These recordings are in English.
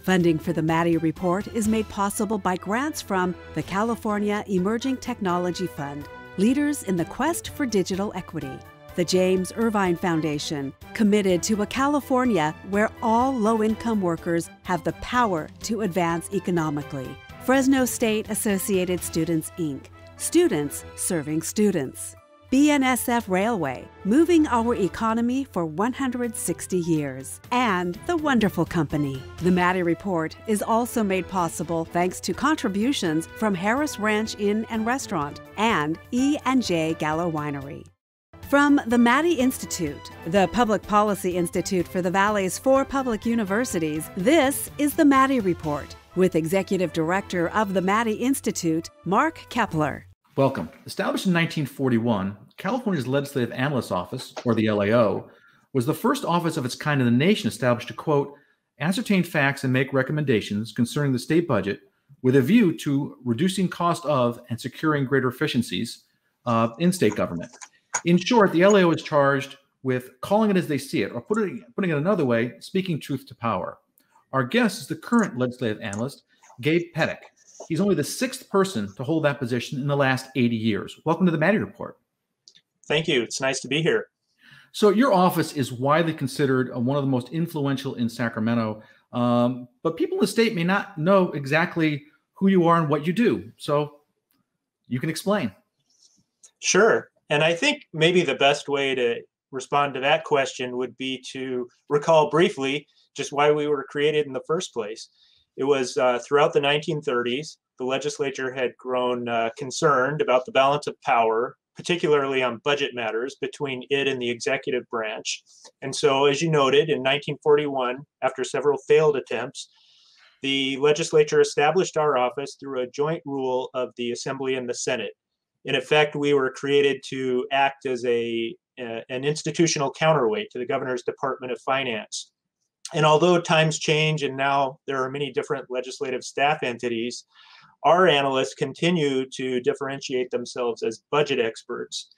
Funding for the Maddy Report is made possible by grants from the California Emerging Technology Fund, leaders in the quest for digital equity. The James Irvine Foundation, committed to a California where all low-income workers have the power to advance economically. Fresno State Associated Students, Inc., students serving students. BNSF Railway, moving our economy for 160 years. And The Wonderful Company. The Maddy Report is also made possible thanks to contributions from Harris Ranch Inn and Restaurant and E&J Gallo Winery. From the Maddy Institute, the Public Policy Institute for the Valley's 4 public universities, this is the Maddy Report with Executive Director of the Maddy Institute, Mark Keppler. Welcome. Established in 1941, California's Legislative Analyst Office, or the LAO, was the first office of its kind in the nation established to, quote, ascertain facts and make recommendations concerning the state budget with a view to reducing cost of and securing greater efficiencies in state government. In short, the LAO is charged with calling it as they see it, or putting it another way, speaking truth to power. Our guest is the current legislative analyst, Gabe Petek. He's only the 6th person to hold that position in the last 80 years. Welcome to the Maddy Report. Thank you. It's nice to be here. So your office is widely considered one of the most influential in Sacramento, but people in the state may not know exactly who you are and what you do. So you can explain. Sure. And I think maybe the best way to respond to that question would be to recall briefly just why we were created in the first place. It was throughout the 1930s, the legislature had grown concerned about the balance of power, particularly on budget matters between it and the executive branch. And so, as you noted, in 1941, after several failed attempts, the legislature established our office through a joint rule of the Assembly and the Senate. In effect, we were created to act as an institutional counterweight to the governor's Department of Finance. And although times change and now there are many different legislative staff entities, our analysts continue to differentiate themselves as budget experts.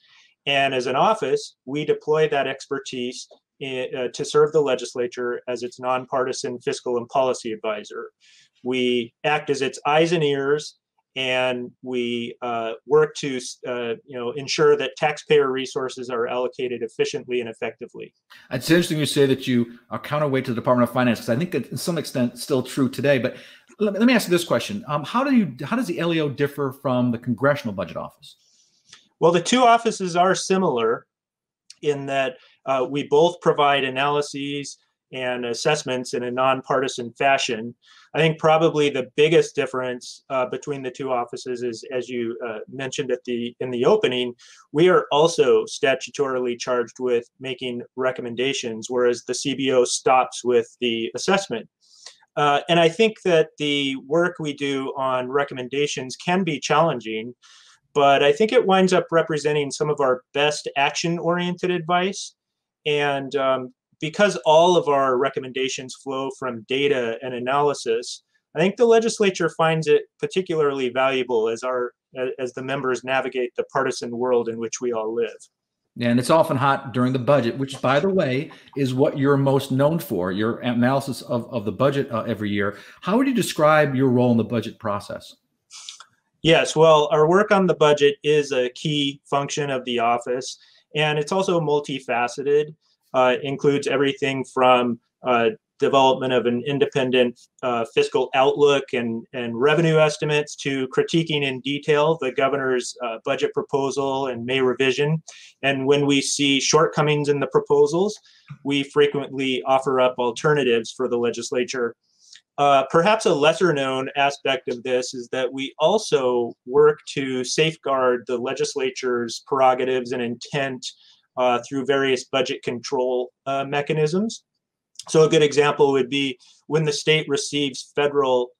And as an office, we deploy that expertise to serve the legislature as its nonpartisan fiscal and policy advisor. We act as its eyes and ears, and we work to ensure that taxpayer resources are allocated efficiently and effectively. It's interesting you say that you are counterweight to the Department of Finance, because I think that to some extent still true today. But let me ask you this question. How does the LAO differ from the Congressional Budget Office? Well, the two offices are similar in that we both provide analyses and assessments in a nonpartisan fashion. I think probably the biggest difference between the two offices is, as you mentioned in the opening, we are also statutorily charged with making recommendations, whereas the CBO stops with the assessment. And I think that the work we do on recommendations can be challenging, but I think it winds up representing some of our best action-oriented advice. And because all of our recommendations flow from data and analysis, I think the legislature finds it particularly valuable as the members navigate the partisan world in which we all live. And it's often hot during the budget, which, by the way, is what you're most known for, your analysis of the budget every year. How would you describe your role in the budget process? Yes, well, our work on the budget is a key function of the office, and it's also multifaceted. Includes everything from development of an independent fiscal outlook and revenue estimates to critiquing in detail the governor's budget proposal and May revision. And when we see shortcomings in the proposals, we frequently offer up alternatives for the legislature. Perhaps a lesser known aspect of this is that we also work to safeguard the legislature's prerogatives and intent through various budget control mechanisms. So a good example would be when the state receives federal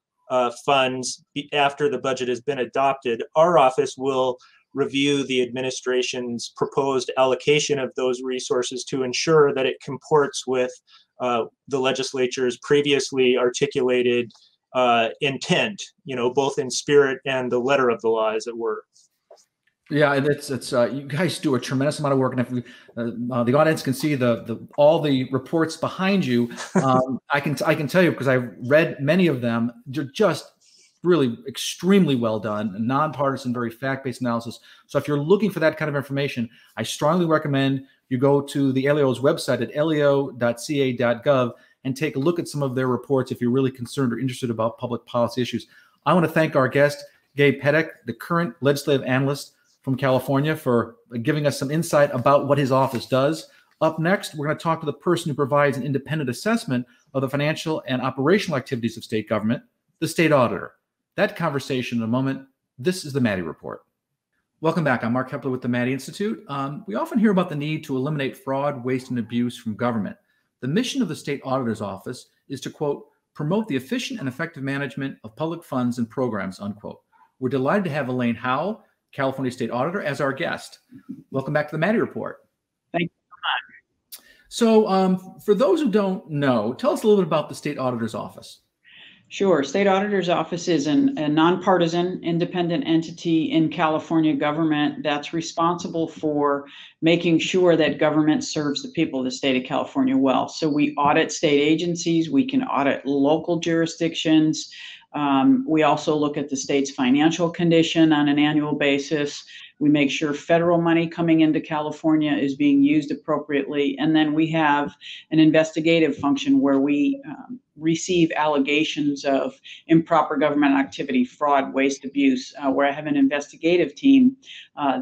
funds after the budget has been adopted, our office will review the administration's proposed allocation of those resources to ensure that it comports with the legislature's previously articulated intent, both in spirit and the letter of the law, as it were. Yeah, and it's you guys do a tremendous amount of work, and if the audience can see all the reports behind you, I can tell you because I've read many of them. They're just really extremely well done, nonpartisan, very fact-based analysis. So if you're looking for that kind of information, I strongly recommend you go to the LAO's website at lao.ca.gov and take a look at some of their reports if you're really concerned or interested about public policy issues. I want to thank our guest, Gabe Petek, the current legislative analyst from California, for giving us some insight about what his office does. Up next, we're going to talk to the person who provides an independent assessment of the financial and operational activities of state government, the state auditor. That conversation in a moment. This is the Maddy Report. Welcome back. I'm Mark Keppler with the Maddy Institute. We often hear about the need to eliminate fraud, waste, and abuse from government. The mission of the state auditor's office is to, quote, promote the efficient and effective management of public funds and programs, unquote. We're delighted to have Elaine Howle, California State Auditor, as our guest. Welcome back to the Maddy Report. Thank you so much. So for those who don't know, tell us a little bit about the State Auditor's Office. Sure. State Auditor's Office is a nonpartisan independent entity in California government that's responsible for making sure that government serves the people of the state of California well. So we audit state agencies, we can audit local jurisdictions. We also look at the state's financial condition on an annual basis. We make sure federal money coming into California is being used appropriately. And then we have an investigative function where we receive allegations of improper government activity, fraud, waste, abuse, where I have an investigative team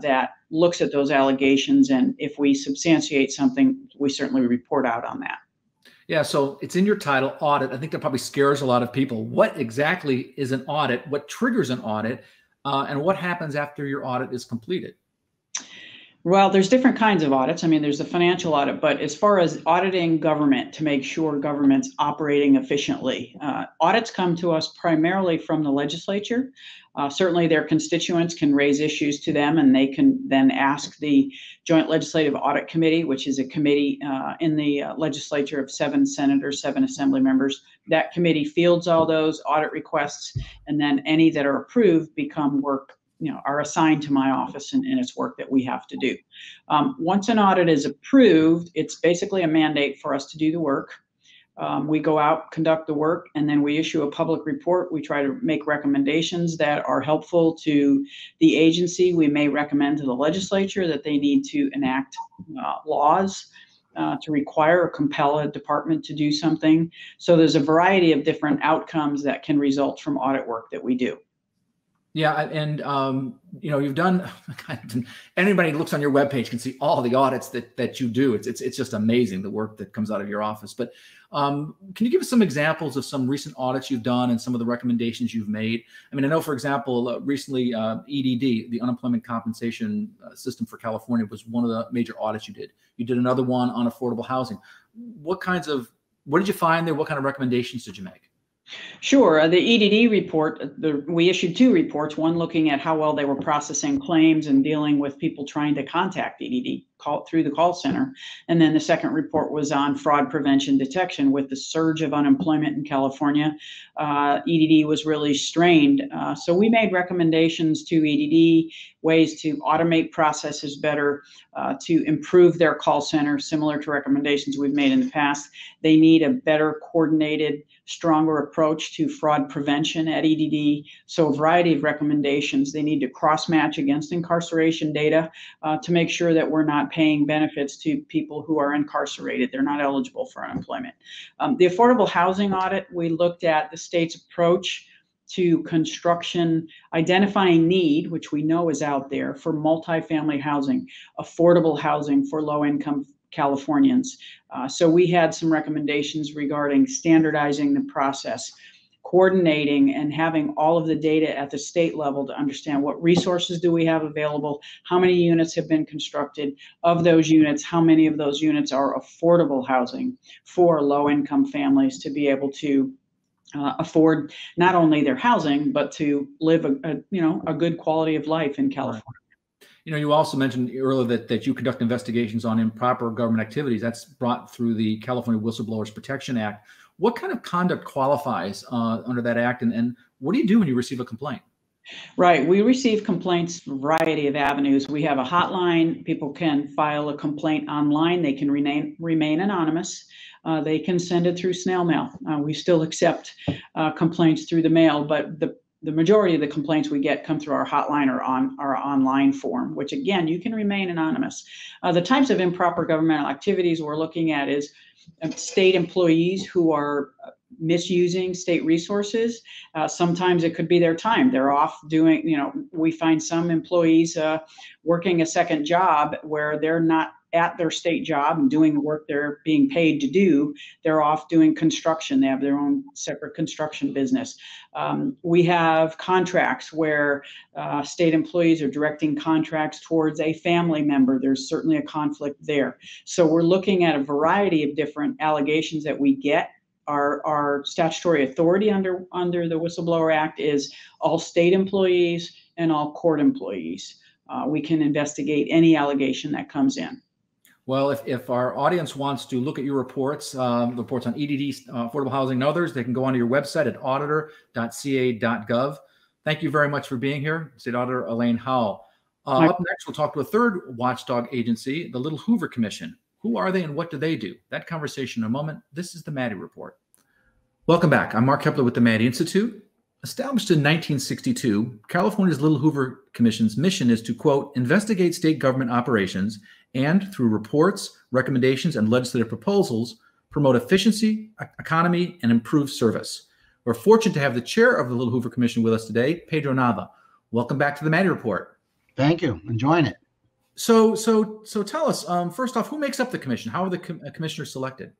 that looks at those allegations. And if we substantiate something, we certainly report out on that. Yeah, so it's in your title, audit. I think that probably scares a lot of people. What exactly is an audit? What triggers an audit? And what happens after your audit is completed? Well, there's different kinds of audits. I mean, there's the financial audit, but as far as auditing government to make sure government's operating efficiently, audits come to us primarily from the legislature. Certainly their constituents can raise issues to them, and they can then ask the Joint Legislative Audit Committee, which is a committee in the legislature of 7 senators, 7 assembly members. That committee fields all those audit requests, and then any that are approved become work, are assigned to my office, and it's work that we have to do. Once an audit is approved, it's basically a mandate for us to do the work. We go out, conduct the work, and then we issue a public report. We try to make recommendations that are helpful to the agency. We may recommend to the legislature that they need to enact laws to require or compel a department to do something. So there's a variety of different outcomes that can result from audit work that we do. Yeah, and you've done. Anybody who looks on your webpage can see all the audits that you do. It's just amazing, the work that comes out of your office. But can you give us some examples of some recent audits you've done and some of the recommendations you've made? I mean, I know, for example, recently EDD, the Unemployment Compensation System for California, was one of the major audits you did. You did another one on affordable housing. What did you find there? What kind of recommendations did you make? Sure. The EDD report, we issued 2 reports, one looking at how well they were processing claims and dealing with people trying to contact EDD through the call center. And then the second report was on fraud prevention detection. With the surge of unemployment in California, EDD was really strained. So we made recommendations to EDD, ways to automate processes better, to improve their call center, similar to recommendations we've made in the past. They need a better coordinated, stronger approach to fraud prevention at EDD. So a variety of recommendations. They need to cross-match against incarceration data to make sure that we're not paying benefits to people who are incarcerated. They're not eligible for unemployment. The affordable housing audit, we looked at the state's approach to construction, identifying need, which we know is out there, for multifamily housing, affordable housing for low-income Californians. So we had some recommendations regarding standardizing the process, coordinating and having all of the data at the state level to understand what resources do we have available, how many units have been constructed, of those units, how many of those units are affordable housing for low-income families to be able to afford not only their housing, but to live a good quality of life in California. You also mentioned earlier that you conduct investigations on improper government activities. That's brought through the California Whistleblowers Protection Act. What kind of conduct qualifies under that act, and what do you do when you receive a complaint? Right. We receive complaints, a variety of avenues. We have a hotline. People can file a complaint online. They can remain anonymous. They can send it through snail mail. We still accept complaints through the mail, but the majority of the complaints we get come through our hotline or on our online form, which again, you can remain anonymous. The types of improper governmental activities we're looking at is state employees who are misusing state resources. Sometimes it could be their time. They're off doing, we find some employees working a second job where they're not at their state job and doing the work they're being paid to do. They're off doing construction. They have their own separate construction business. We have contracts where state employees are directing contracts towards a family member. There's certainly a conflict there. So we're looking at a variety of different allegations that we get. Our statutory authority under the Whistleblower Act is all state employees and all court employees. We can investigate any allegation that comes in. Well, if our audience wants to look at your reports, reports on EDD, affordable housing, and others, they can go onto your website at auditor.ca.gov. Thank you very much for being here, State Auditor Elaine Howle. Up next, we'll talk to a third watchdog agency, the Little Hoover Commission. Who are they and what do they do? That conversation in a moment. This is the Maddy Report. Welcome back. I'm Mark Keppler with the Maddy Institute. Established in 1962, California's Little Hoover Commission's mission is to, quote, investigate state government operations and, through reports, recommendations, and legislative proposals, promote efficiency, economy, and improve service. We're fortunate to have the chair of the Little Hoover Commission with us today, Pedro Nava. Welcome back to the Maddy Report. Thank you. Enjoying it. So tell us, first off, who makes up the commission? How are the commissioners selected?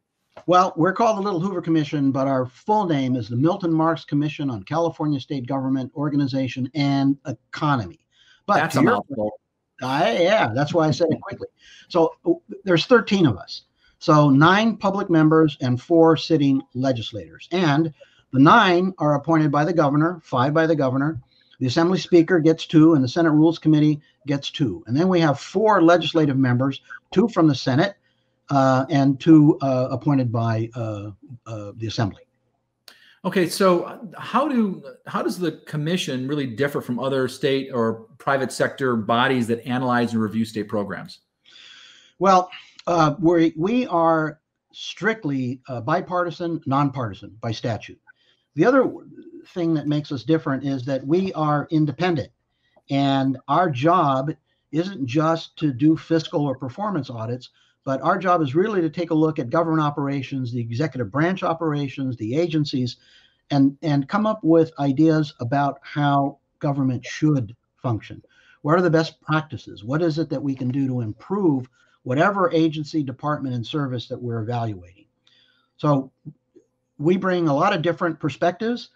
Well, we're called the Little Hoover Commission, but our full name is the Milton Marks Commission on California State Government, Organization, and Economy. But that's a mouthful. Yeah, that's why I said it quickly. So there's 13 of us. So 9 public members and 4 sitting legislators. And the 9 are appointed by the governor, 5 by the governor. The Assembly Speaker gets 2, and the Senate Rules Committee gets 2. And then we have 4 legislative members, 2 from the Senate, and 2 appointed by the Assembly. Okay, so how does the commission really differ from other state or private sector bodies that analyze and review state programs? Well, we are strictly bipartisan, nonpartisan by statute. The other thing that makes us different is that we are independent, and our job isn't just to do fiscal or performance audits, but our job is really to take a look at government operations, the executive branch operations, the agencies, and come up with ideas about how government should function. What are the best practices? What is it that we can do to improve whatever agency, department, and service that we're evaluating? So we bring a lot of different perspectives.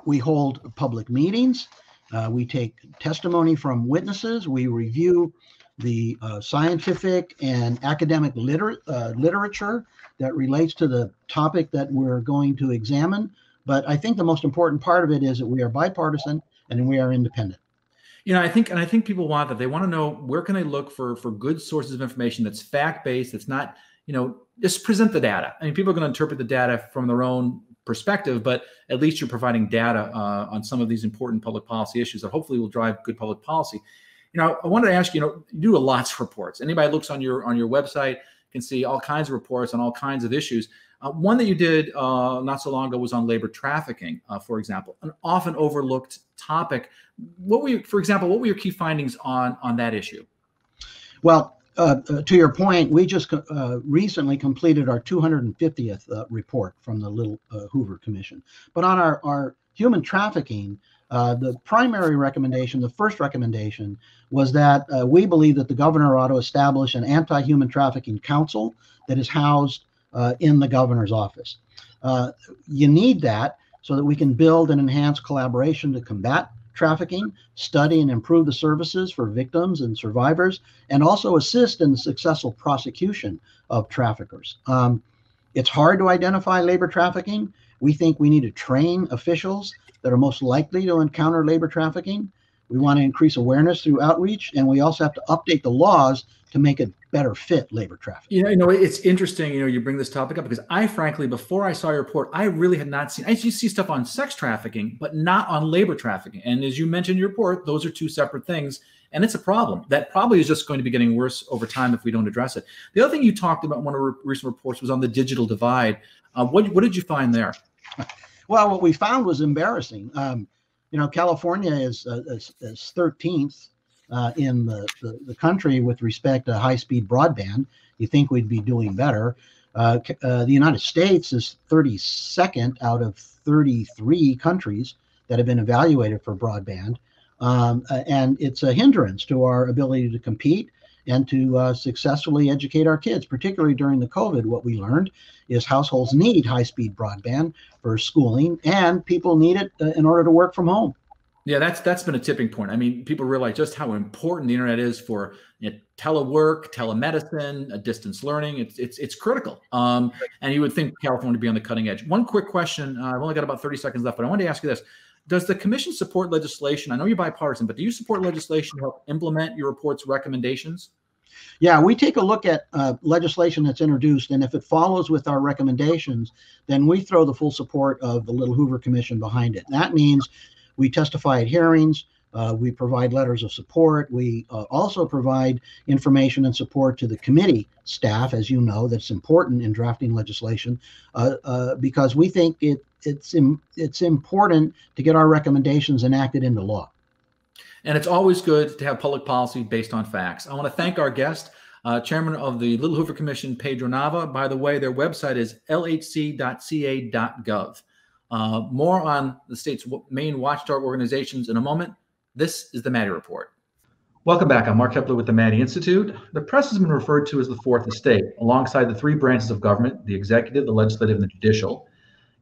We hold public meetings. We take testimony from witnesses. We review the scientific and academic literature that relates to the topic that we're going to examine. But I think the most important part of it is that we are bipartisan and we are independent. I think people want that. They want to know, where can they look for good sources of information that's fact-based, that's not, just present the data. I mean, people are going to interpret the data from their own perspective, but at least you're providing data on some of these important public policy issues that hopefully will drive good public policy. I wanted to ask you do lots of reports. Anybody looks on your website can see all kinds of reports on all kinds of issues. One that you did not so long ago was on labor trafficking, for example, an often overlooked topic. What were your key findings on that issue? Well, to your point, we just recently completed our 250th report from the Little Hoover Commission. But on our human trafficking, the primary recommendation, the first recommendation, was that we believe that the governor ought to establish an anti-human trafficking council that is housed in the governor's office. You need that so that we can build and enhance collaboration to combat trafficking, study and improve the services for victims and survivors, and also assist in the successful prosecution of traffickers. It's hard to identify labor trafficking. We think we need to train officials that are most likely to encounter labor trafficking. We want to increase awareness through outreach, and we also have to update the laws to make it better fit labor traffic. It's interesting, you bring this topic up because I frankly, before I saw your report, I really had not seen, I used to see stuff on sex trafficking, but not on labor trafficking. And as you mentioned in your report, those are two separate things. And it's a problem that probably is just going to be getting worse over time if we don't address it. The other thing you talked about in one of our recent reports was on the digital divide. What did you find there? Well, what we found was embarrassing. California is 13th in the country with respect to high-speed broadband. You think we'd be doing better. The United States is 32nd out of 33 countries that have been evaluated for broadband. And it's a hindrance to our ability to compete and to successfully educate our kids, particularly during the COVID. What we learned is households need high-speed broadband for schooling, and people need it in order to work from home. Yeah, that's been a tipping point. I mean, people realize just how important the internet is for telework, telemedicine, distance learning. It's critical. And you would think California would be on the cutting edge. One quick question. I've only got about 30 seconds left, but I wanted to ask you this. Does the commission support legislation? I know you're bipartisan, but do you support legislation to help implement your report's recommendations? Yeah, we take a look at legislation that's introduced, and if it follows with our recommendations, then we throw the full support of the Little Hoover Commission behind it. And that means we testify at hearings, we provide letters of support, we also provide information and support to the committee staff, as you know, that's important in drafting legislation, because we think it's important to get our recommendations enacted into law. And it's always good to have public policy based on facts. I want to thank our guest, Chairman of the Little Hoover Commission, Pedro Nava. By the way, their website is lhc.ca.gov. More on the state's main watchdog organizations in a moment. This is the Maddy Report. Welcome back. I'm Mark Keppler with the Maddy Institute. The press has been referred to as the fourth estate, alongside the three branches of government, the executive, the legislative, and the judicial.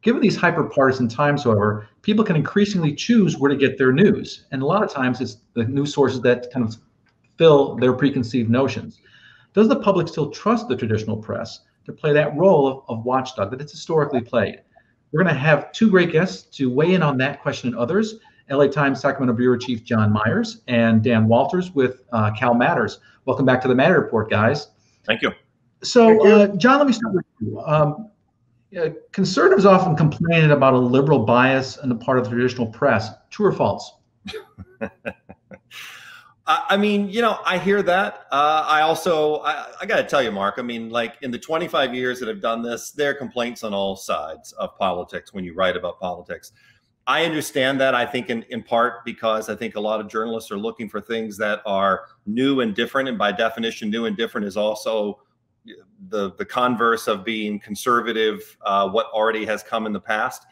Given these hyper-partisan times, however, people can increasingly choose where to get their news. And a lot of times it's the news sources that kind of fill their preconceived notions. Does the public still trust the traditional press to play that role of watchdog that it's historically played? We're going to have two great guests to weigh in on that question and others. LA Times Sacramento Bureau Chief John Myers and Dan Walters with CalMatters. Welcome back to the Maddy Report, guys. Thank you. So, John, let me start with you. Conservatives often complain about a liberal bias on the part of the traditional press. True or false? I mean, I hear that. I got to tell you, Mark, I mean, like in the 25 years that I've done this, there are complaints on all sides of politics when you write about politics. I understand that, I think, in part because I think a lot of journalists are looking for things that are new and different. And by definition, new and different is also the converse of being conservative, what already has come in the past.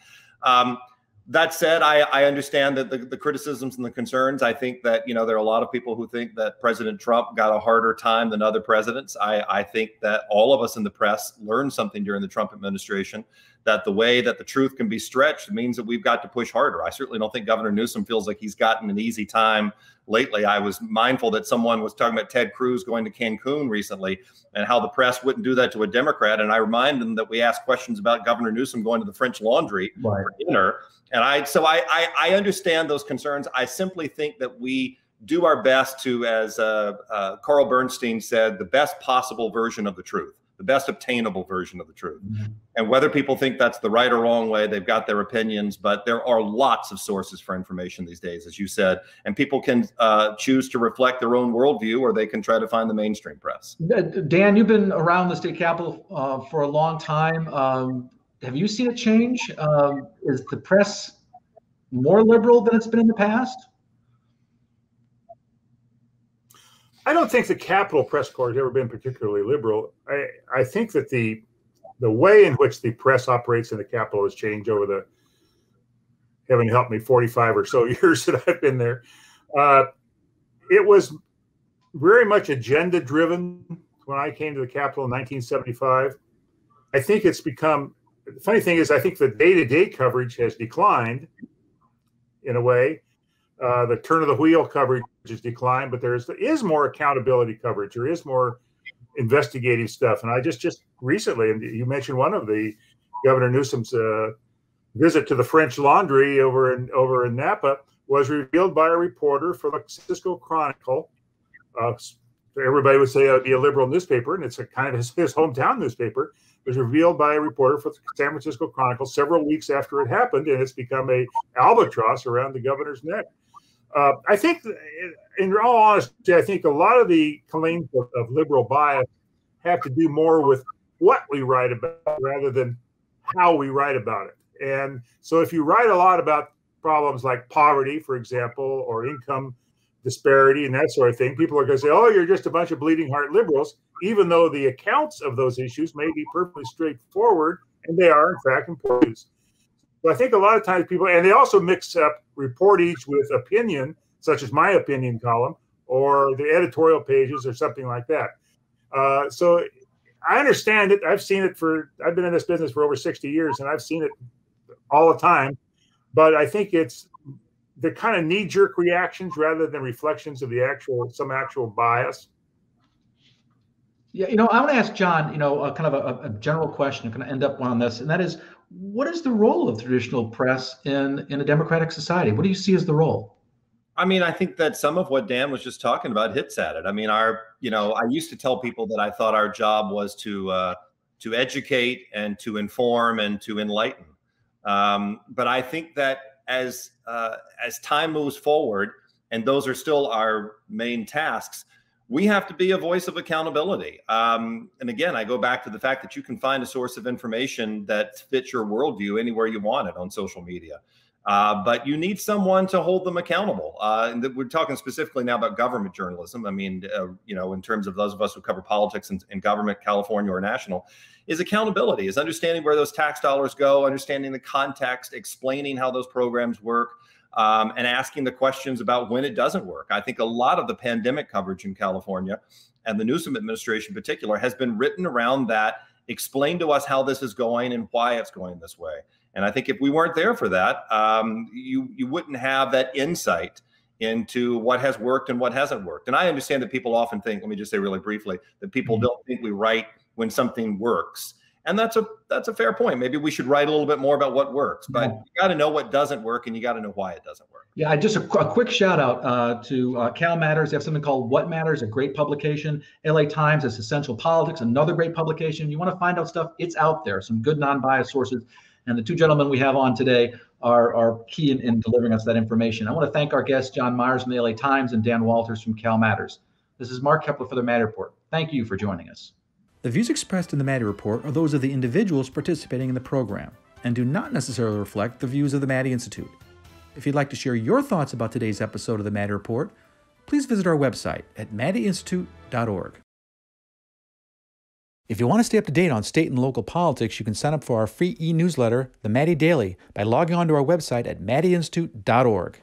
That said, I understand that the criticisms and the concerns. I think that, there are a lot of people who think that President Trump got a harder time than other presidents. I think that all of us in the press learned something during the Trump administration, that the way that the truth can be stretched means that we've got to push harder. I certainly don't think Governor Newsom feels like he's gotten an easy time lately. I was mindful that someone was talking about Ted Cruz going to Cancun recently and how the press wouldn't do that to a Democrat. And I remind them that we asked questions about Governor Newsom going to the French Laundry for dinner. And I understand those concerns. I simply think that we do our best to, as Carl Bernstein said, the best possible version of the truth, the best obtainable version of the truth. Mm-hmm. And whether people think that's the right or wrong way, they've got their opinions, but there are lots of sources for information these days, as you said, and people can choose to reflect their own worldview, or they can try to find the mainstream press. Dan, you've been around the state capitol for a long time. Have you seen a change? Is the press more liberal than it's been in the past? I don't think the Capitol press corps has ever been particularly liberal. I think that the way in which the press operates in the Capitol has changed over the, heaven help me, 45 or so years that I've been there. It was very much agenda driven when I came to the Capitol in 1975. I think it's become, the funny thing is, I think the day-to-day coverage has declined in a way. The turn of the wheel coverage has declined, but there is more accountability coverage. There is more investigative stuff. And I just recently, and you mentioned one of the Governor Newsom's visit to the French Laundry over in Napa, was revealed by a reporter for the San Francisco Chronicle. Everybody would say it would be a liberal newspaper, and it's a kind of his hometown newspaper. It was revealed by a reporter for the San Francisco Chronicle several weeks after it happened, and it's become a albatross around the governor's neck. I think, in all honesty, I think a lot of the claims of liberal bias have to do more with what we write about rather than how we write about it. And so if you write a lot about problems like poverty, for example, or income disparity and that sort of thing, people are going to say, oh, you're just a bunch of bleeding heart liberals, even though the accounts of those issues may be perfectly straightforward, and they are, in fact, important. So I think a lot of times people, and they also mix up reportage with opinion, such as my opinion column, or the editorial pages or something like that. So I understand it. I've seen it I've been in this business for over 60 years, and I've seen it all the time. But I think it's the kind of knee-jerk reactions rather than reflections of some actual bias. Yeah, I want to ask John, kind of a general question, kind of end up on this, and that is, what is the role of the traditional press in a democratic society? What do you see as the role? I mean, I think that some of what Dan was just talking about hits at it. I mean, I used to tell people that I thought our job was to educate and to inform and to enlighten. But I think that as time moves forward, and those are still our main tasks, we have to be a voice of accountability. And again, I go back to the fact that you can find a source of information that fits your worldview anywhere you want it on social media. But you need someone to hold them accountable. And we're talking specifically now about government journalism. I mean, in terms of those of us who cover politics and government, California or national, is accountability, is understanding where those tax dollars go, understanding the context, explaining how those programs work, and asking the questions about when it doesn't work. I think a lot of the pandemic coverage in California, and the Newsom administration in particular, has been written around that. Explain to us how this is going and why it's going this way. And I think if we weren't there for that, you wouldn't have that insight into what has worked and what hasn't worked. And I understand that people often think, let me just say really briefly, that people don't think we write when something works. And that's a fair point. Maybe we should write a little bit more about what works, but you got to know what doesn't work, and you got to know why it doesn't work. Yeah, just a quick shout out to CalMatters. They have something called What Matters, a great publication. LA Times is Essential Politics, another great publication. You want to find out stuff, it's out there. Some good non-biased sources. And the two gentlemen we have on today are key in delivering us that information. I want to thank our guests, John Myers from the LA Times and Dan Walters from CalMatters. This is Mark Keppler for the Maddy Report. Thank you for joining us. The views expressed in the Maddy Report are those of the individuals participating in the program and do not necessarily reflect the views of the Maddy Institute. If you'd like to share your thoughts about today's episode of the Maddy Report, please visit our website at maddyinstitute.org. If you want to stay up to date on state and local politics, you can sign up for our free e-newsletter, the Maddy Daily, by logging on to our website at maddyinstitute.org.